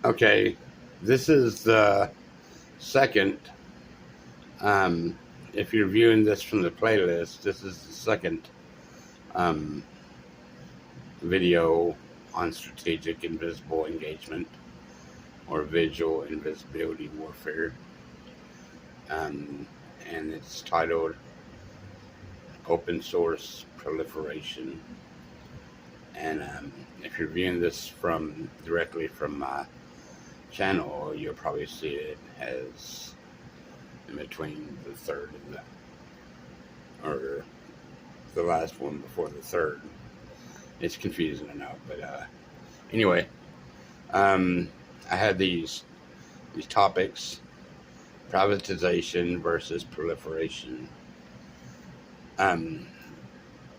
Okay, this is the second. If you're viewing this from the playlist, this is the second um, video on strategic invisible engagement or visual invisibility warfare. Um, and it's titled Open Source Proliferation. And if you're viewing this from directly from my channel, you'll probably see it as in between the third and or the last one before the third. It's confusing, I know, but anyway, I had these topics: privatization versus proliferation. Um,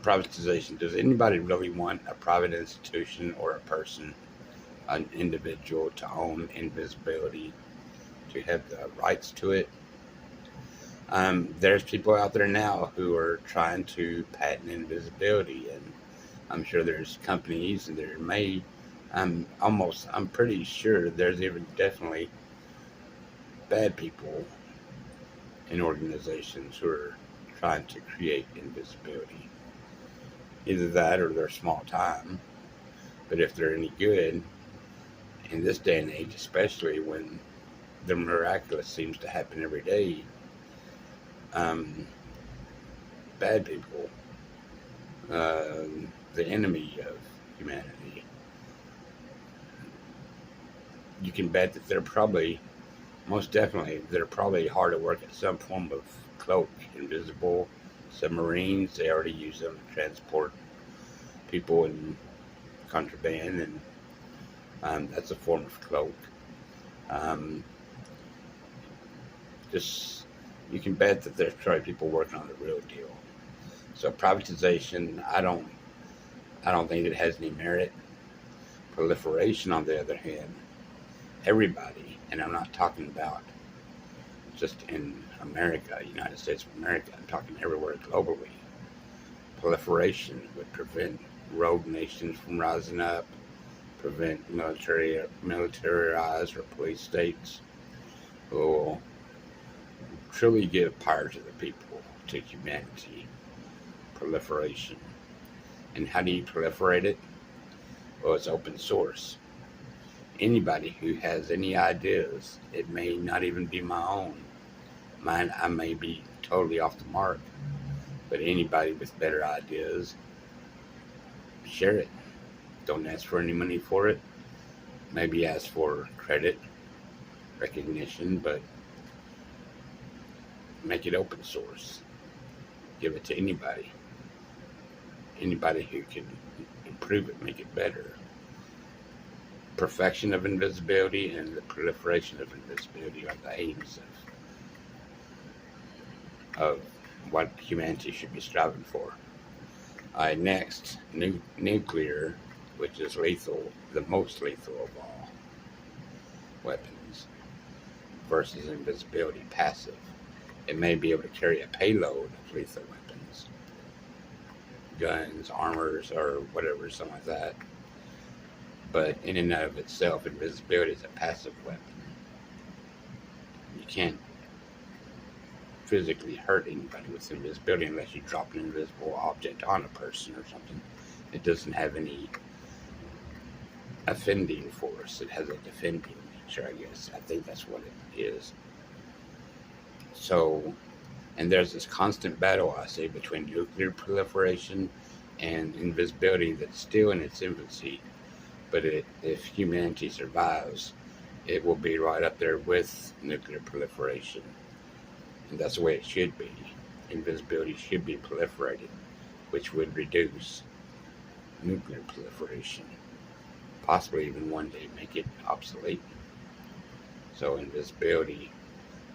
Privatization. Does anybody really want a private institution or a person, an individual, to own invisibility, to have the rights to it? There's people out there now who are trying to patent invisibility, and I'm sure there's companies, and there may, I'm pretty sure there's even definitely bad people in organizations who are trying to create invisibility. Either that or they're small time. But if they're any good, in this day and age, especially when the miraculous seems to happen every day, um, bad people, the enemy of humanity, you can bet that they're probably, most definitely, they're probably hard at work at some form of cloak, invisible submarines. They already use them to transport people in contraband, and that's a form of cloak. Um, just you can bet that there's probably people working on the real deal. So privatization, I don't think it has any merit. Proliferation, on the other hand, everybody, and I'm not talking about just in America, United States of America, I'm talking everywhere globally. Proliferation would prevent rogue nations from rising up, prevent militarized or police states who will truly give power to the people, to humanity. Proliferation. And how do you proliferate it? Well, it's open source. Anybody who has any ideas, it may not even be my own. Mine, I may be totally off the mark, but anybody with better ideas, share it. Don't ask for any money for it. Maybe ask for credit, recognition, but make it open source. Give it to anybody. Anybody who can improve it, make it better. Perfection of invisibility and the proliferation of invisibility are the aims of what humanity should be striving for. Next, nuclear, which is lethal, the most lethal of all weapons, versus invisibility, passive. It may be able to carry a payload of lethal weapons, guns, armors, or whatever, something like that. But in and of itself, invisibility is a passive weapon. You can't physically hurt anybody with invisibility unless you drop an invisible object on a person or something. It doesn't have any offending force. It has a defending nature, I guess. I think that's what it is. So, and there's this constant battle, I say, between nuclear proliferation and invisibility that's still in its infancy. But if humanity survives, it will be right up there with nuclear proliferation. And that's the way it should be. Invisibility should be proliferated, which would reduce nuclear proliferation. Possibly even one day make it obsolete. So invisibility,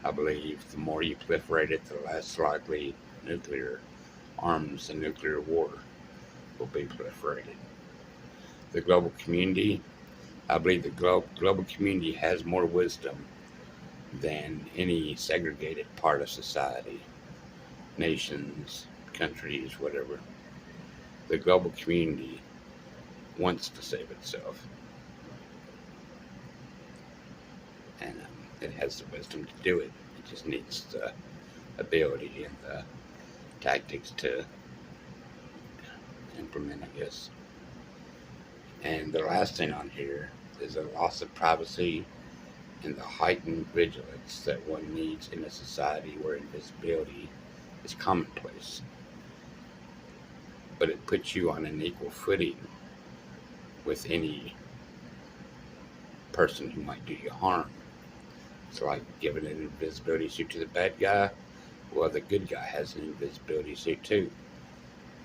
I believe, the more you proliferate it, the less likely nuclear arms and nuclear war will be proliferated. The global community, I believe the global community has more wisdom than any segregated part of society, nations, countries, whatever. The global community wants to save itself. and it has the wisdom to do it. It just needs the ability and the tactics to implement, I guess. And the last thing on here is a loss of privacy and the heightened vigilance that one needs in a society where invisibility is commonplace. But it puts you on an equal footing with any person who might do you harm. It's like giving an invisibility suit to the bad guy. Well, the good guy has an invisibility suit too.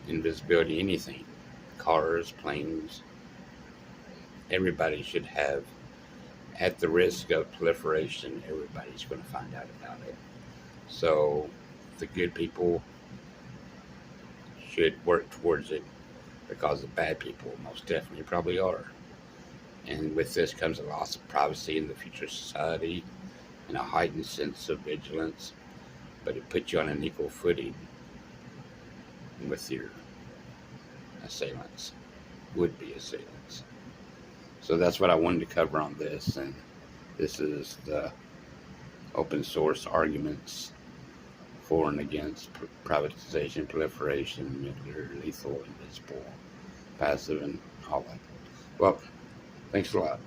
Invisibility, anything. Cars, planes. Everybody should have, at the risk of proliferation, everybody's going to find out about it. So the good people should work towards it, because the bad people most definitely probably are. And with this comes a loss of privacy in the future society and a heightened sense of vigilance, but it puts you on an equal footing with your assailants, would-be assailants. So that's what I wanted to cover on this, and this is the open source arguments for and against privatization, proliferation, nuclear, lethal, invisible, passive, and all that. Well, thanks a lot.